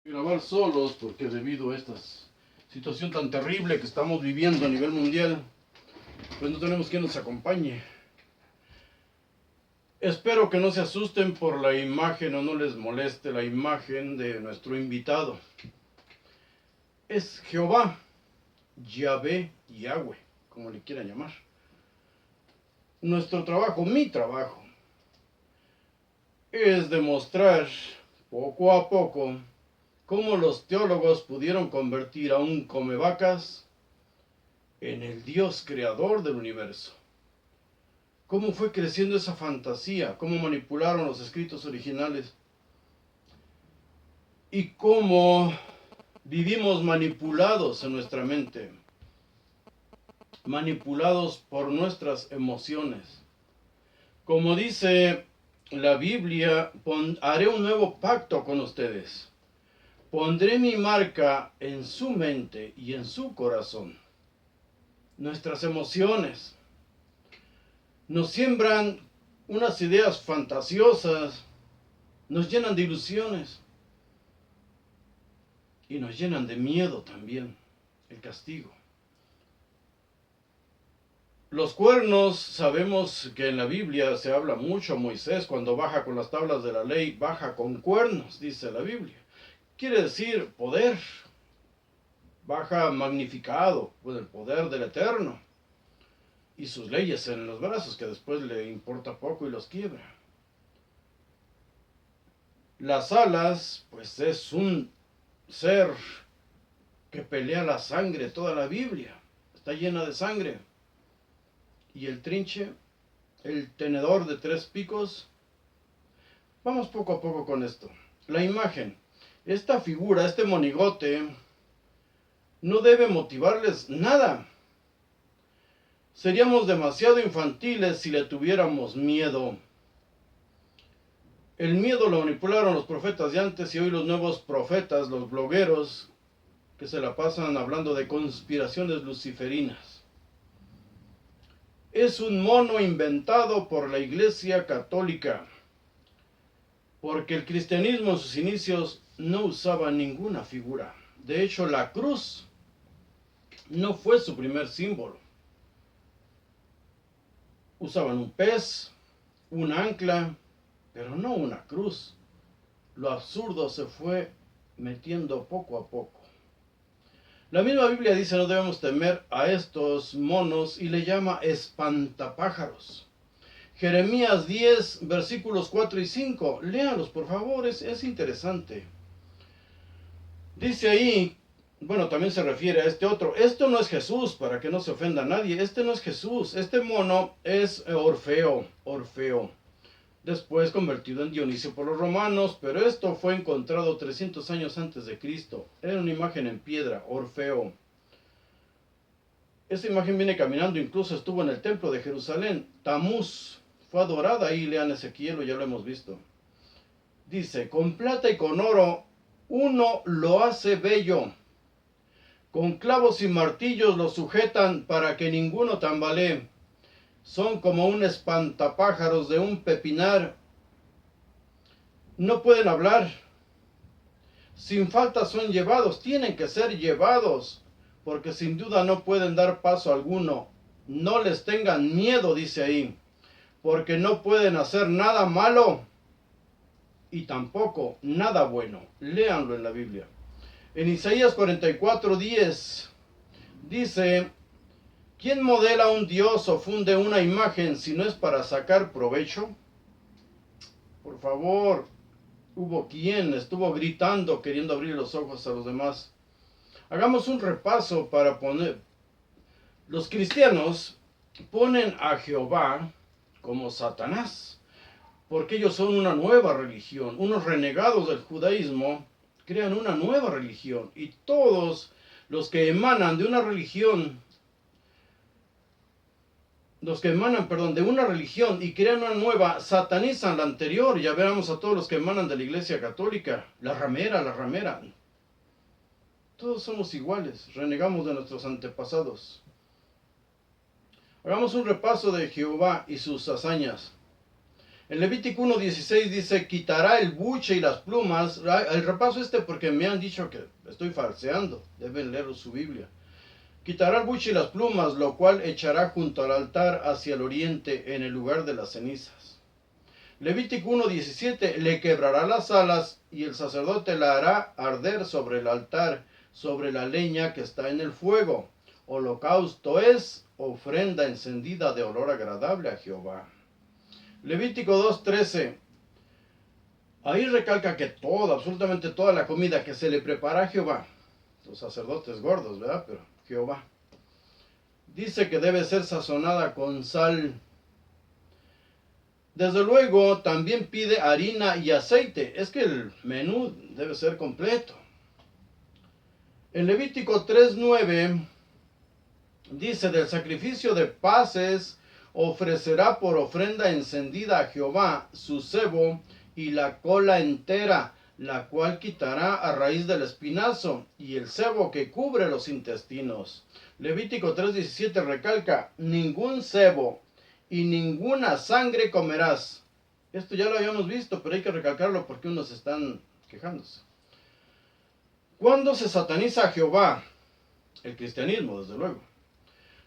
Grabar solos porque debido a esta situación tan terrible que estamos viviendo a nivel mundial, pues no tenemos quien nos acompañe. Espero que no se asusten por la imagen o no les moleste la imagen de nuestro invitado. Es Jehová, Yahvé, Yahweh, como le quieran llamar. Nuestro trabajo, mi trabajo, es demostrar poco a poco cómo los teólogos pudieron convertir a un comevacas en el Dios creador del universo. Cómo fue creciendo esa fantasía, cómo manipularon los escritos originales y cómo vivimos manipulados en nuestra mente, manipulados por nuestras emociones. Como dice la Biblia, haré un nuevo pacto con ustedes. Pondré mi marca en su mente y en su corazón. Nuestras emociones nos siembran unas ideas fantasiosas, nos llenan de ilusiones y nos llenan de miedo también, el castigo. Los cuernos, sabemos que en la Biblia se habla mucho. Moisés, cuando baja con las tablas de la ley, baja con cuernos, dice la Biblia. Quiere decir poder, baja magnificado por el poder del Eterno y sus leyes en los brazos, que después le importa poco y los quiebra. Las alas, pues es un ser que pelea la sangre. Toda la Biblia está llena de sangre. Y el trinche, el tenedor de 3 picos. Vamos poco a poco con esto. La imagen, esta figura, este monigote, no debe motivarles nada. Seríamos demasiado infantiles si le tuviéramos miedo. El miedo lo manipularon los profetas de antes y hoy los nuevos profetas, los blogueros, que se la pasan hablando de conspiraciones luciferinas. Es un mono inventado por la Iglesia Católica, porque el cristianismo en sus inicios no usaba ninguna figura. De hecho, la cruz no fue su primer símbolo. Usaban un pez, un ancla, pero no una cruz. Lo absurdo se fue metiendo poco a poco. La misma Biblia dice no debemos temer a estos monos y le llama espantapájaros. Jeremías 10, versículos 4 y 5. Léanlos, por favor, es interesante. Dice ahí, bueno, también se refiere a este otro. Esto no es Jesús, para que no se ofenda a nadie. Este no es Jesús. Este mono es Orfeo. Después convertido en Dionisio por los romanos, pero esto fue encontrado 300 años antes de Cristo. Era una imagen en piedra, Orfeo. Esta imagen viene caminando, incluso estuvo en el templo de Jerusalén. Tamuz fue adorada ahí, lean Ezequiel, ya lo hemos visto. Dice, con plata y con oro uno lo hace bello. Con clavos y martillos lo sujetan para que ninguno tambalee. Son como un espantapájaros de un pepinar. No pueden hablar. Sin falta son llevados. Tienen que ser llevados, porque sin duda no pueden dar paso alguno. No les tengan miedo, dice ahí, porque no pueden hacer nada malo y tampoco nada bueno. Léanlo en la Biblia. En Isaías 44:10 dice, ¿quién modela un dios o funde una imagen si no es para sacar provecho? Por favor, hubo quien estuvo gritando queriendo abrir los ojos a los demás. Hagamos un repaso para poner. Los cristianos ponen a Jehová como Satanás, porque ellos son una nueva religión. Unos renegados del judaísmo crean una nueva religión y todos los que emanan de una religión, de una religión y crean una nueva, satanizan la anterior. Ya veremos a todos los que emanan de la Iglesia Católica, la ramera. Todos somos iguales, renegamos de nuestros antepasados. Hagamos un repaso de Jehová y sus hazañas. En Levítico 1:16 dice, quitará el buche y las plumas. El repaso porque me han dicho que estoy falseando. Deben leer su Biblia. Quitará el buche y las plumas, lo cual echará junto al altar hacia el oriente, en el lugar de las cenizas. Levítico 1:17, le quebrará las alas y el sacerdote la hará arder sobre el altar, sobre la leña que está en el fuego. Holocausto es ofrenda encendida de olor agradable a Jehová. Levítico 2:13. Ahí recalca que absolutamente toda la comida que se le prepara a Jehová, los sacerdotes gordos, ¿verdad? Pero Jehová, dice que debe ser sazonada con sal. Desde luego, también pide harina y aceite. Es que el menú debe ser completo. En Levítico 3:9 dice, del sacrificio de paces ofrecerá por ofrenda encendida a Jehová su sebo y la cola entera, la cual quitará a raíz del espinazo y el sebo que cubre los intestinos. Levítico 3:17 recalca, ningún sebo y ninguna sangre comerás. Esto ya lo habíamos visto, pero hay que recalcarlo porque unos están quejándose. ¿Cuándo se sataniza a Jehová? El cristianismo, desde luego.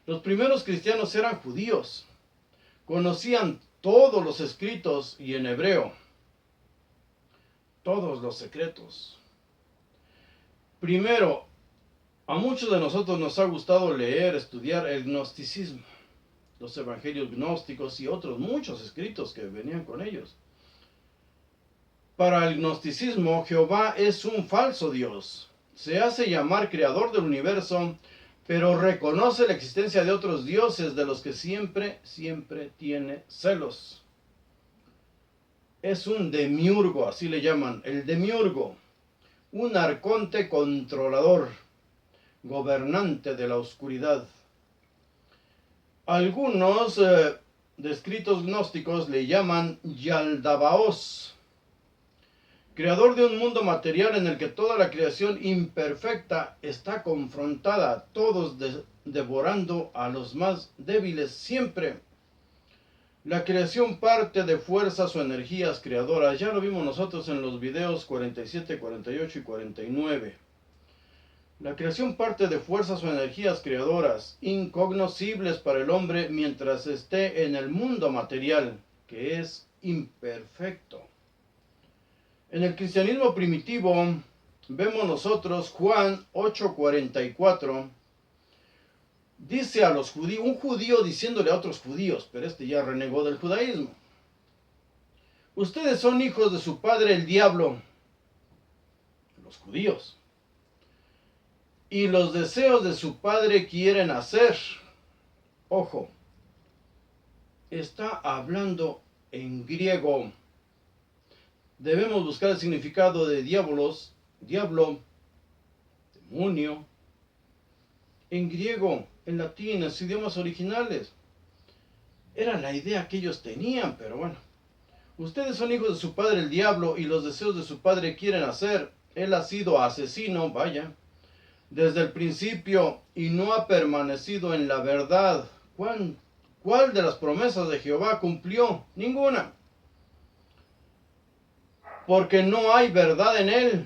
Los primeros cristianos eran judíos. Conocían todos los escritos y en hebreo todos los secretos. Primero, a muchos de nosotros nos ha gustado leer, estudiar el gnosticismo, los evangelios gnósticos y otros muchos escritos que venían con ellos. Para el gnosticismo, Jehová es un falso Dios. Se hace llamar creador del universo, pero reconoce la existencia de otros dioses de los que siempre tiene celos. Es un demiurgo, así le llaman, el demiurgo, un arconte controlador, gobernante de la oscuridad. Algunos escritos gnósticos le llaman Yaldabaoth, creador de un mundo material en el que toda la creación imperfecta está confrontada, todos devorando a los más débiles siempre. La creación parte de fuerzas o energías creadoras. Ya lo vimos nosotros en los videos 47, 48 y 49. La creación parte de fuerzas o energías creadoras, incognoscibles para el hombre mientras esté en el mundo material, que es imperfecto. En el cristianismo primitivo vemos nosotros Juan 8:44. Dice a los judíos, un judío diciéndole a otros judíos, pero este ya renegó del judaísmo. Ustedes son hijos de su padre el diablo, los judíos, y los deseos de su padre quieren hacer. Ojo, está hablando en griego. Debemos buscar el significado de diabolos, diablo, demonio, en griego, en latín, en sus idiomas originales. Era la idea que ellos tenían, pero bueno. Ustedes son hijos de su padre el diablo y los deseos de su padre quieren hacer. Él ha sido asesino, vaya, desde el principio y no ha permanecido en la verdad. ¿Cuál de las promesas de Jehová cumplió? Ninguna. Porque no hay verdad en él.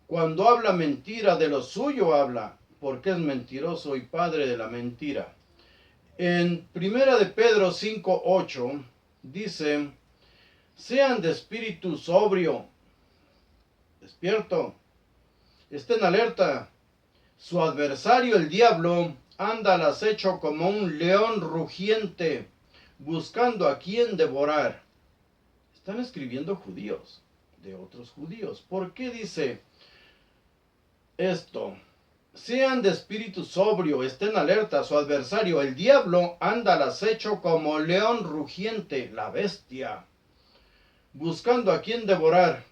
Cuando habla mentira, de lo suyo habla, porque es mentiroso y padre de la mentira. En 1 de Pedro 5:8 dice, sean de espíritu sobrio, despierto, estén alerta. Su adversario, el diablo, anda al acecho como un león rugiente, buscando a quien devorar. Están escribiendo judíos de otros judíos. ¿Por qué dice esto? Sean de espíritu sobrio, estén alerta. Su adversario, el diablo, anda al acecho como león rugiente, la bestia, buscando a quien devorar.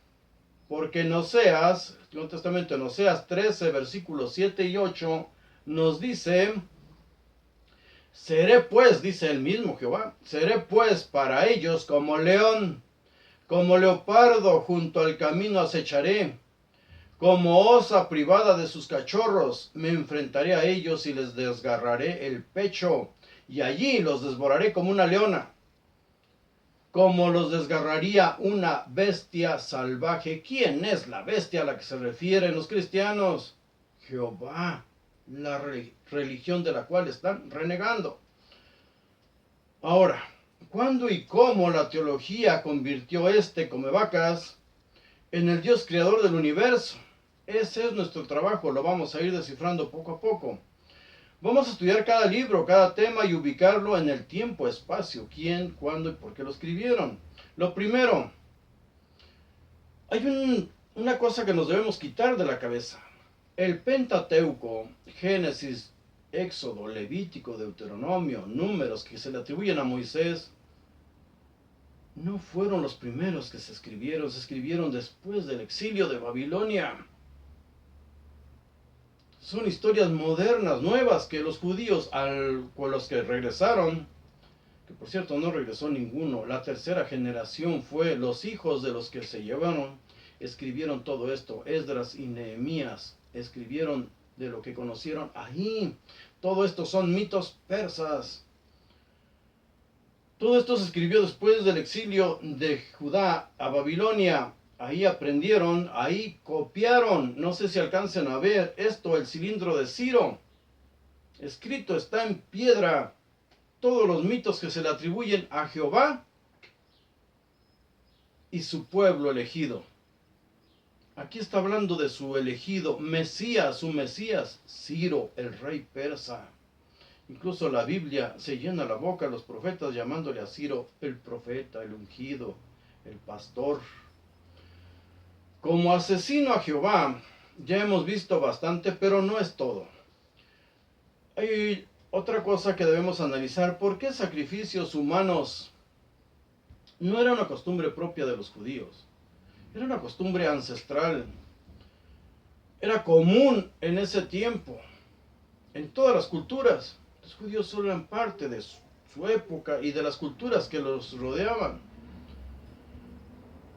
Porque en Oseas, el Nuevo Testamento, en Oseas 13, versículos 7 y 8, nos dice, seré pues, dice el mismo Jehová, seré pues para ellos como león, como leopardo junto al camino acecharé, como osa privada de sus cachorros, me enfrentaré a ellos y les desgarraré el pecho, y allí los devoraré como una leona. como los desgarraría una bestia salvaje. ¿Quién es la bestia a la que se refieren los cristianos? Jehová, la religión de la cual están renegando. Ahora, ¿cuándo y cómo la teología convirtió comevacas en el Dios creador del universo? Ese es nuestro trabajo, lo vamos a ir descifrando poco a poco. Vamos a estudiar cada libro, cada tema y ubicarlo en el tiempo, espacio, quién, cuándo y por qué lo escribieron. Lo primero, hay una cosa que nos debemos quitar de la cabeza. El Pentateuco, Génesis, Éxodo, Levítico, Deuteronomio, Números que se le atribuyen a Moisés, no fueron los primeros que se escribieron después del exilio de Babilonia. Son historias modernas, nuevas, que los judíos, con los que regresaron, que por cierto no regresó ninguno, la tercera generación fue los hijos de los que se llevaron, escribieron todo esto. Esdras y Nehemías escribieron de lo que conocieron ahí. Todo esto son mitos persas. Todo esto se escribió después del exilio de Judá a Babilonia. Ahí aprendieron, ahí copiaron. No sé si alcancen a ver esto, el cilindro de Ciro. Escrito está en piedra. Todos los mitos que se le atribuyen a Jehová y su pueblo elegido. Aquí está hablando de su elegido, Mesías, su Mesías, Ciro, el rey persa. Incluso la Biblia se llena la boca a los profetas llamándole a Ciro el profeta, el ungido, el pastor. Como asesino a Jehová, ya hemos visto bastante, pero no es todo. Hay otra cosa que debemos analizar. ¿Por qué sacrificios humanos? No era una costumbre propia de los judíos. Era una costumbre ancestral. Era común en ese tiempo, en todas las culturas. Los judíos solo eran parte de su época y de las culturas que los rodeaban.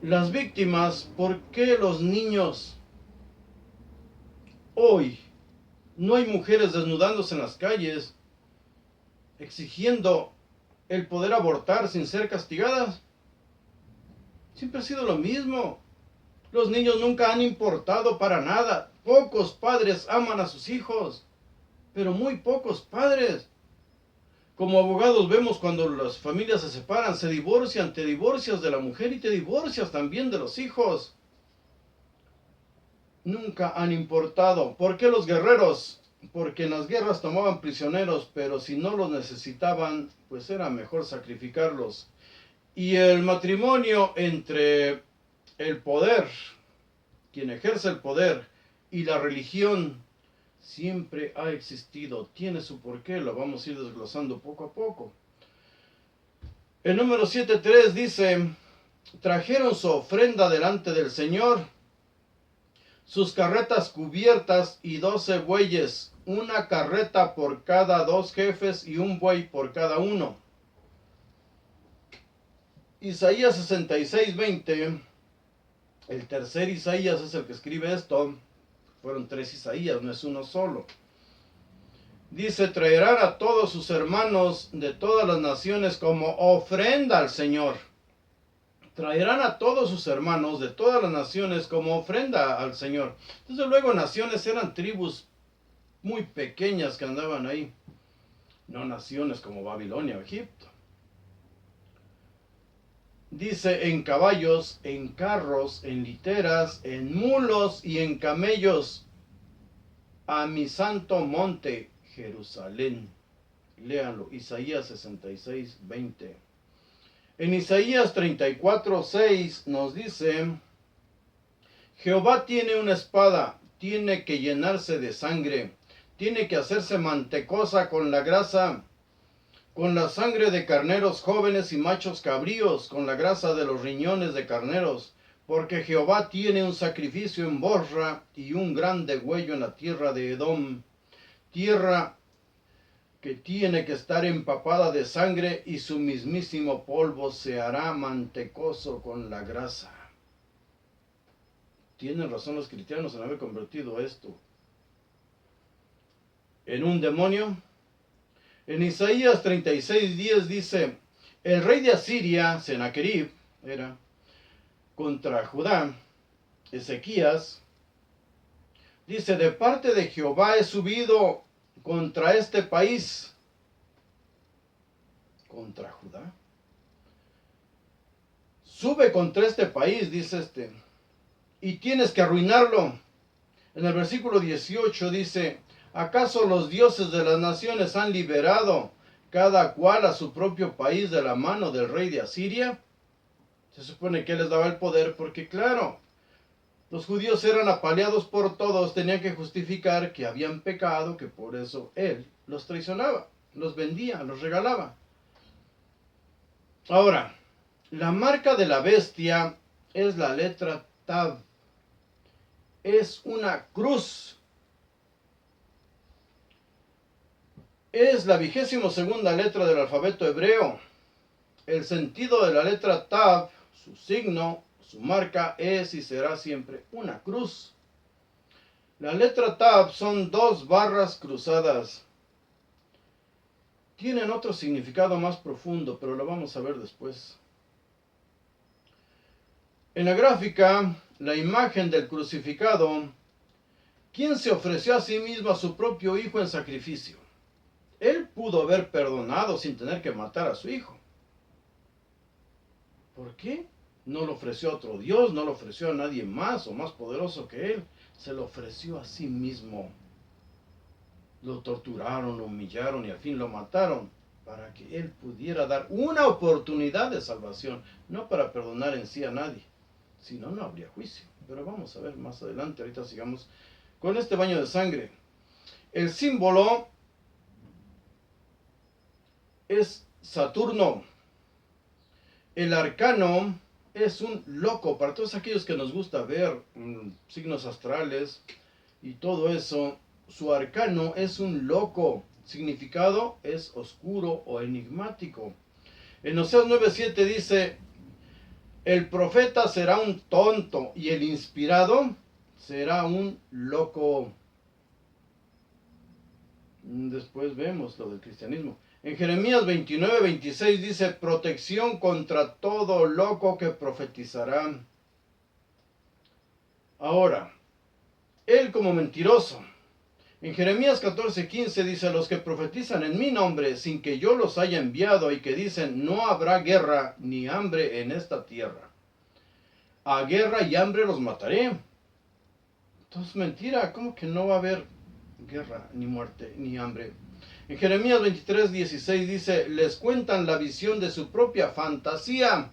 Las víctimas, ¿por qué los niños? Hoy no hay mujeres desnudándose en las calles exigiendo el poder abortar sin ser castigadas. Siempre ha sido lo mismo. Los niños nunca han importado para nada. Pocos padres aman a sus hijos, pero muy pocos padres. Como abogados vemos cuando las familias se separan, se divorcian, te divorcias de la mujer y te divorcias también de los hijos. Nunca han importado. ¿Por qué los guerreros? Porque en las guerras tomaban prisioneros, pero si no los necesitaban, pues era mejor sacrificarlos. Y el matrimonio entre el poder, quien ejerce el poder, y la religión, siempre ha existido. Tiene su porqué, lo vamos a ir desglosando poco a poco. El número 7.3 dice, trajeron su ofrenda delante del Señor, sus carretas cubiertas y 12 bueyes, una carreta por cada 2 jefes y un buey por cada uno. Isaías 66:20, el tercer Isaías es el que escribe esto. Fueron 3 Isaías, no es uno solo. Dice, traerán a todos sus hermanos de todas las naciones como ofrenda al Señor. Traerán a todos sus hermanos de todas las naciones como ofrenda al Señor. Desde luego, naciones eran tribus muy pequeñas que andaban ahí. No naciones como Babilonia o Egipto. Dice, en caballos, en carros, en literas, en mulos y en camellos, a mi santo monte, Jerusalén. Léanlo, Isaías 66:20. En Isaías 34:6 nos dice, Jehová tiene una espada, tiene que llenarse de sangre, tiene que hacerse mantecosa con la grasa, con la sangre de carneros jóvenes y machos cabríos, con la grasa de los riñones de carneros, porque Jehová tiene un sacrificio en Bosra y un gran degüello en la tierra de Edom, tierra que tiene que estar empapada de sangre y su mismísimo polvo se hará mantecoso con la grasa. Tienen razón los cristianos en haber convertido esto en un demonio. En Isaías 36:10 dice, El rey de Asiria, Sennacherib, era contra Judá. Ezequías dice, de parte de Jehová he subido contra este país, contra Judá. Sube contra este país, dice y tienes que arruinarlo. En el versículo 18 dice, ¿acaso los dioses de las naciones han liberado cada cual a su propio país de la mano del rey de Asiria? Se supone que él les daba el poder porque, claro, los judíos eran apaleados por todos, tenían que justificar que habían pecado, que por eso él los traicionaba, los vendía, los regalaba. Ahora, la marca de la bestia es la letra Tav. Es una cruz. Es la 22ª letra del alfabeto hebreo. El sentido de la letra Tav, su signo, su marca es y será siempre una cruz. La letra Tav son 2 barras cruzadas. Tienen otro significado más profundo, pero lo vamos a ver después. En la gráfica, la imagen del crucificado, ¿quién se ofreció a sí mismo a su propio hijo en sacrificio? Él pudo haber perdonado sin tener que matar a su hijo. ¿Por qué? No lo ofreció a otro Dios, no lo ofreció a nadie más o más poderoso que él. Se lo ofreció a sí mismo. Lo torturaron, lo humillaron y al fin lo mataron para que él pudiera dar una oportunidad de salvación, no para perdonar en sí a nadie. Si no, no habría juicio. Pero vamos a ver más adelante, ahorita sigamos con este baño de sangre. El símbolo es Saturno. El arcano es un loco. Para todos aquellos que nos gusta ver signos astrales y todo eso, su arcano es un loco. Significado es oscuro o enigmático. En Oseas 9:7 dice, el profeta será un tonto y el inspirado será un loco. Después vemos lo del cristianismo. En Jeremías 29:26 dice, protección contra todo loco que profetizará. Ahora, él como mentiroso. En Jeremías 14:15 dice, los que profetizan en mi nombre sin que yo los haya enviado y que dicen, no habrá guerra ni hambre en esta tierra. A guerra y hambre los mataré. Entonces, mentira, ¿cómo que no va a haber guerra, ni muerte, ni hambre? En Jeremías 23:16 dice, les cuentan la visión de su propia fantasía.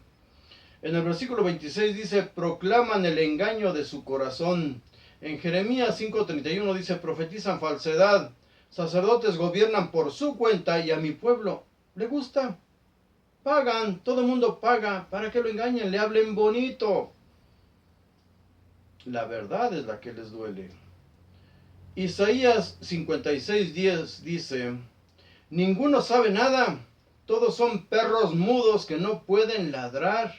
En el versículo 26 dice, proclaman el engaño de su corazón. En Jeremías 5:31 dice, profetizan falsedad. Sacerdotes gobiernan por su cuenta y a mi pueblo le gusta. Pagan, todo el mundo paga para que lo engañen, le hablen bonito. La verdad es la que les duele. Isaías 56:10 dice, ninguno sabe nada, todos son perros mudos que no pueden ladrar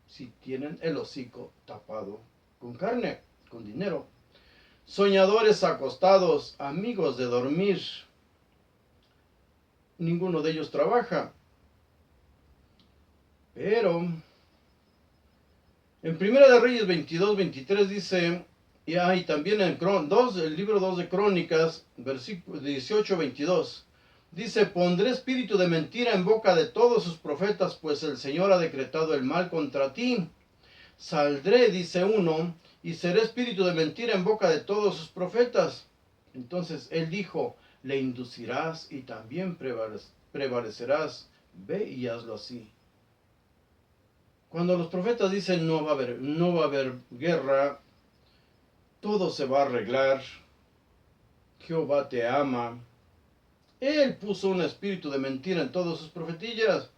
si tienen el hocico tapado con carne, con dinero. Soñadores acostados, amigos de dormir, ninguno de ellos trabaja. Pero en Primera de Reyes 22:23 dice, y también en el libro 2 de Crónicas, versículo 18:22, dice, pondré espíritu de mentira en boca de todos sus profetas, pues el Señor ha decretado el mal contra ti. Saldré, dice uno, y seré espíritu de mentira en boca de todos sus profetas. Entonces él dijo, le inducirás y también prevalecerás. Ve y hazlo así. Cuando los profetas dicen no va a haber guerra, todo se va a arreglar, Jehová te ama, él puso un espíritu de mentira en todas sus profetillas.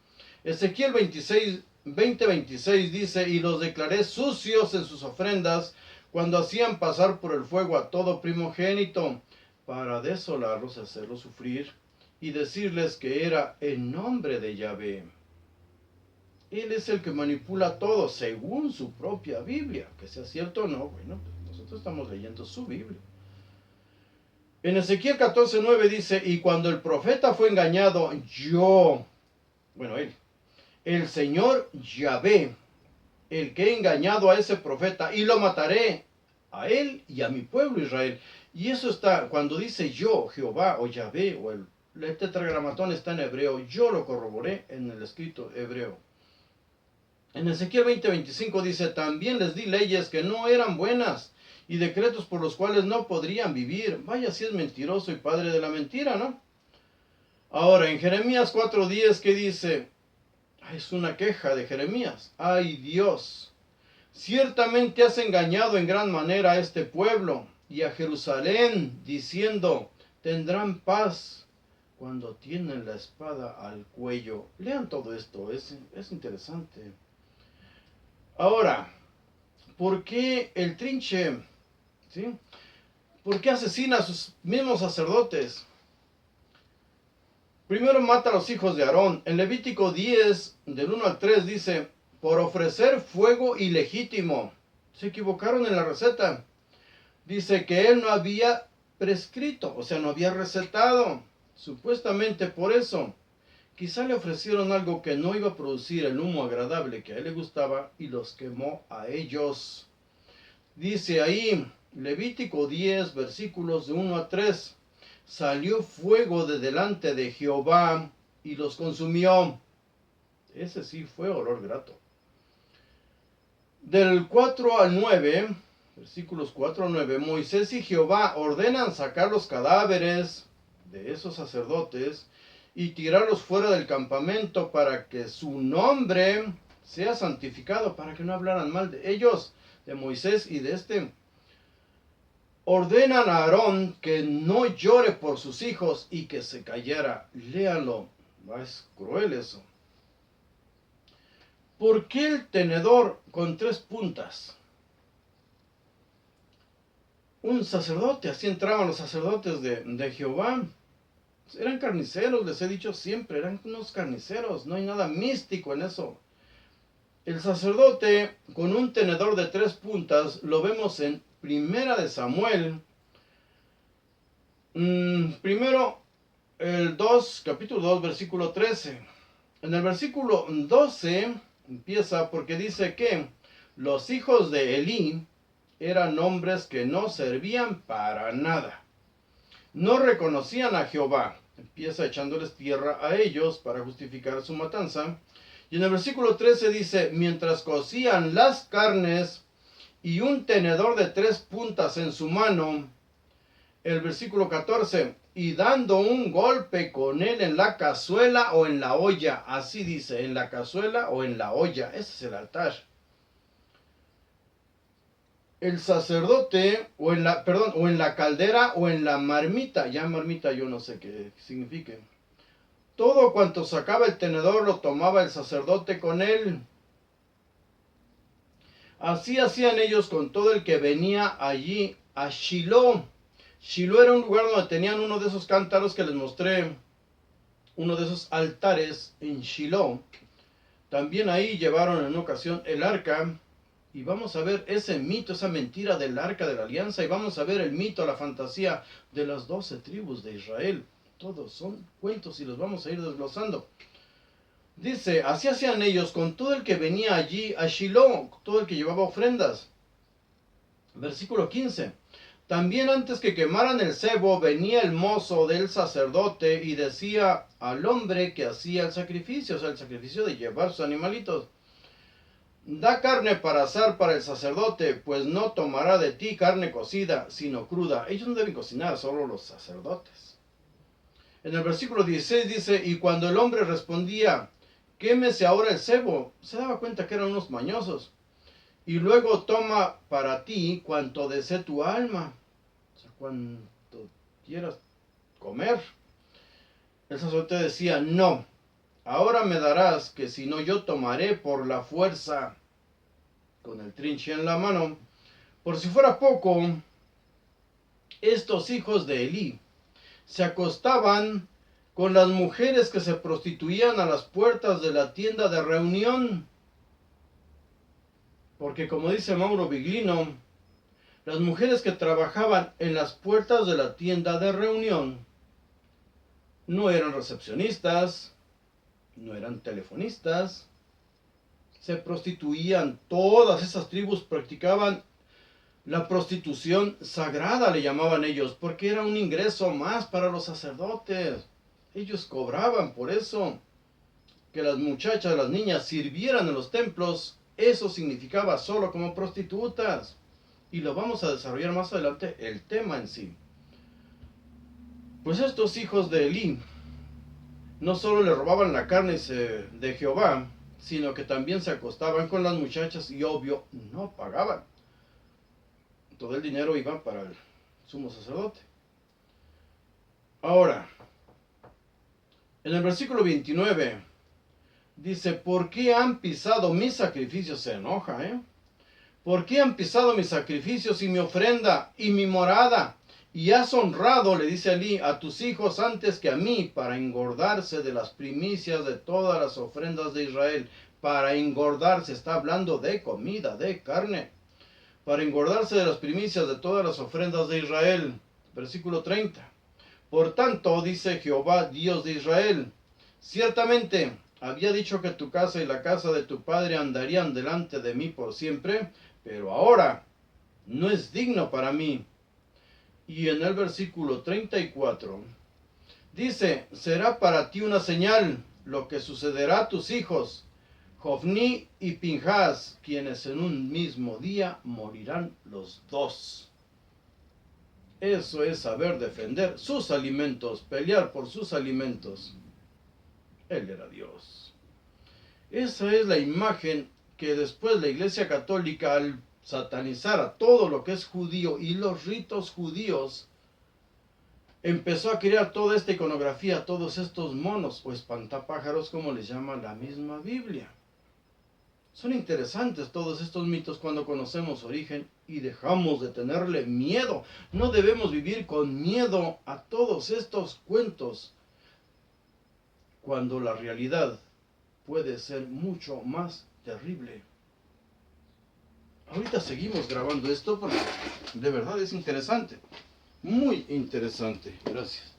Ezequiel 20:26 dice, y los declaré sucios en sus ofrendas, cuando hacían pasar por el fuego a todo primogénito, para desolarlos, hacerlos sufrir, y decirles que era en nombre de Yahvé. Él es el que manipula todo según su propia Biblia. Que sea cierto o no, bueno, nosotros estamos leyendo su Biblia. En Ezequiel 14:9 dice, y cuando el profeta fue engañado, él, el Señor Yahvé, el que he engañado a ese profeta, y lo mataré a él y a mi pueblo Israel. Y eso está, cuando dice yo, Jehová o Yahvé, o el tetragramatón está en hebreo, yo lo corroboré en el escrito hebreo. En Ezequiel 20:25 dice, también les di leyes que no eran buenas y decretos por los cuales no podrían vivir. Vaya si es mentiroso y padre de la mentira, ¿no? Ahora, en Jeremías 4:10, ¿qué dice? Es una queja de Jeremías. ¡Ay Dios! Ciertamente has engañado en gran manera a este pueblo y a Jerusalén, diciendo, tendrán paz cuando tienen la espada al cuello. Lean todo esto, es interesante. Ahora, ¿por qué el trinche, ¿sí? ¿Por qué asesina a sus mismos sacerdotes? Primero mata a los hijos de Aarón. En Levítico 10, del 1 al 3, dice, por ofrecer fuego ilegítimo. Se equivocaron en la receta. Dice que él no había prescrito, o sea, no había recetado. Supuestamente por eso. Quizá le ofrecieron algo que no iba a producir el humo agradable que a él le gustaba y los quemó a ellos. Dice ahí, Levítico 10, versículos de 1 a 3. Salió fuego de delante de Jehová y los consumió. Ese sí fue olor grato. Del 4 al 9, versículos 4 al 9, Moisés y Jehová ordenan sacar los cadáveres de esos sacerdotes y tirarlos fuera del campamento para que su nombre sea santificado, para que no hablaran mal de ellos, de Moisés y de este. Ordenan a Aarón que no llore por sus hijos y que se callara. Léalo, es cruel eso. ¿Por qué el tenedor con 3 puntas? Un sacerdote, así entraban los sacerdotes de Jehová. Eran carniceros, les he dicho siempre, eran unos carniceros, no hay nada místico en eso. El sacerdote con un tenedor de 3 puntas lo vemos en Primera de Samuel. Primero, capítulo 2, versículo 13. En el versículo 12 empieza porque dice que los hijos de Elí eran hombres que no servían para nada. No reconocían a Jehová. Empieza echándoles tierra a ellos para justificar su matanza. Y en el versículo 13 dice, mientras cocían las carnes y un tenedor de 3 puntas en su mano. El versículo 14, y dando un golpe con él en la cazuela o en la olla. Así dice, en la cazuela o en la olla. Ese es el altar. El sacerdote, o en la caldera o en la marmita. Ya marmita yo no sé qué signifique. Todo cuanto sacaba el tenedor lo tomaba el sacerdote con él. Así hacían ellos con todo el que venía allí a Shiloh. Shiloh era un lugar donde tenían uno de esos cántaros que les mostré, uno de esos altares en Shiloh. También ahí llevaron en una ocasión el arca. Y vamos a ver ese mito, esa mentira del arca de la alianza. Y vamos a ver el mito, la fantasía de las 12 tribus de Israel. Todos son cuentos y los vamos a ir desglosando. Dice, así hacían ellos con todo el que venía allí a Shiloh, todo el que llevaba ofrendas. Versículo 15. También antes que quemaran el cebo, venía el mozo del sacerdote y decía al hombre que hacía el sacrificio, o sea, el sacrificio de llevar sus animalitos, da carne para asar para el sacerdote, pues no tomará de ti carne cocida, sino cruda. Ellos no deben cocinar, solo los sacerdotes. En el versículo 16 dice, y cuando el hombre respondía, quémese ahora el cebo, se daba cuenta que eran unos mañosos. Y luego toma para ti cuanto desee tu alma, o sea, cuanto quieras comer. El sacerdote decía, no, ahora me darás, que si no yo tomaré por la fuerza, con el trinche en la mano. Por si fuera poco, estos hijos de Elí se acostaban con las mujeres que se prostituían a las puertas de la tienda de reunión. Porque como dice Mauro Biglino, las mujeres que trabajaban en las puertas de la tienda de reunión no eran recepcionistas, no eran telefonistas, se prostituían. Todas esas tribus practicaban la prostitución sagrada, le llamaban ellos, porque era un ingreso más para los sacerdotes. Ellos cobraban por eso. Que las muchachas, las niñas sirvieran en los templos, eso significaba solo como prostitutas. Y lo vamos a desarrollar más adelante, el tema en sí. Pues estos hijos de Elí no solo le robaban la carne de Jehová, sino que también se acostaban con las muchachas y obvio no pagaban. Todo el dinero iba para el sumo sacerdote. Ahora, en el versículo 29 dice, ¿por qué han pisado mis sacrificios? Se enoja, ¿eh? ¿Por qué han pisado mis sacrificios y mi ofrenda y mi morada? Y has honrado, le dice Elí, a tus hijos antes que a mí, para engordarse de las primicias de todas las ofrendas de Israel. Para engordarse, está hablando de comida, de carne. Para engordarse de las primicias de todas las ofrendas de Israel. Versículo 30. Por tanto, dice Jehová, Dios de Israel, ciertamente había dicho que tu casa y la casa de tu padre andarían delante de mí por siempre, pero ahora no es digno para mí. Y en el versículo 34 dice, será para ti una señal lo que sucederá a tus hijos, Jofni y Pinjas, quienes en un mismo día morirán los dos. Eso es saber defender sus alimentos, pelear por sus alimentos. Él era Dios. Esa es la imagen que después la Iglesia Católica, al satanizar a todo lo que es judío y los ritos judíos, empezó a crear toda esta iconografía, todos estos monos o espantapájaros, como les llama la misma Biblia. Son interesantes todos estos mitos cuando conocemos su origen y dejamos de tenerle miedo. No debemos vivir con miedo a todos estos cuentos, cuando la realidad puede ser mucho más terrible. Ahorita seguimos grabando esto porque de verdad es interesante, muy interesante. Gracias.